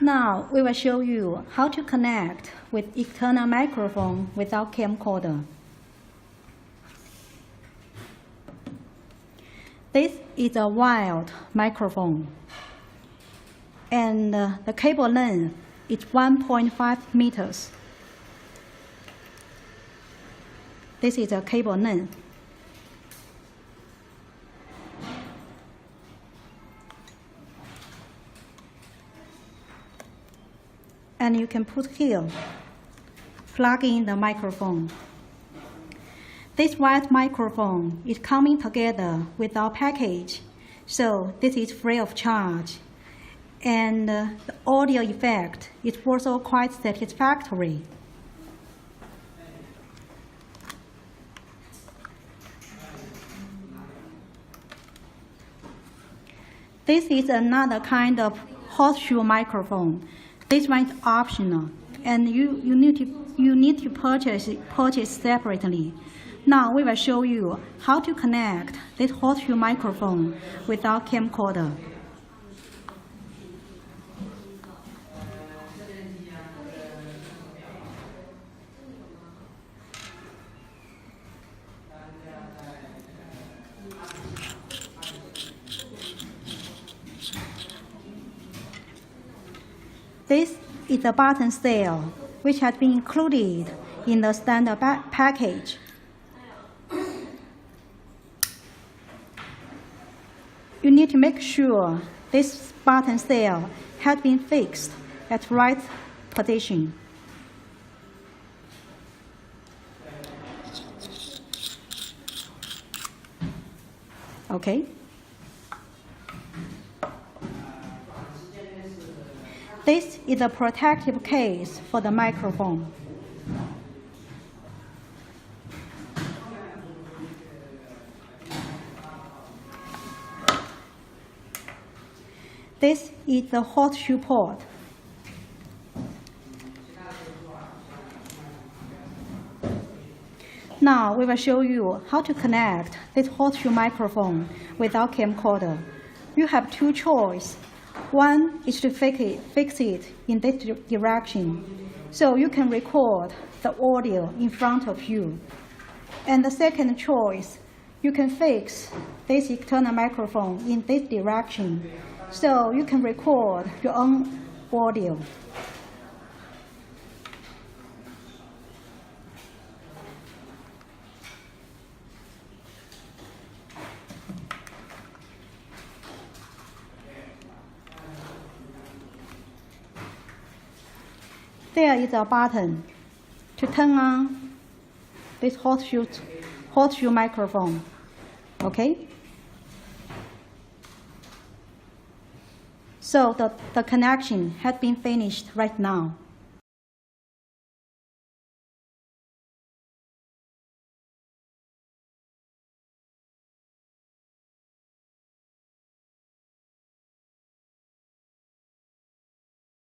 Now we will show you how to connect with external microphone without camcorder. This is a wired microphone, and the cable length is 1.5 meters. This is a cable length. And you can put here, plug in the microphone. This wired microphone is coming together with our package, so this is free of charge. And the audio effect is also quite satisfactory. This is another kind of horseshoe microphone. This one is optional, and you need to purchase separately. Now we will show you how to connect this horseshoe microphone with our camcorder. This is the button cell, which has been included in the standard package. You need to make sure this button cell has been fixed at the right position. Okay. This is a protective case for the microphone. This is the horseshoe port. Now we will show you how to connect this horseshoe microphone with our camcorder. You have two choices. One is to fix it in this direction, so you can record the audio in front of you. And the second choice, you can fix this external microphone in this direction, so you can record your own audio. There is a button to turn on this horseshoe microphone. Okay? So the connection has been finished right now.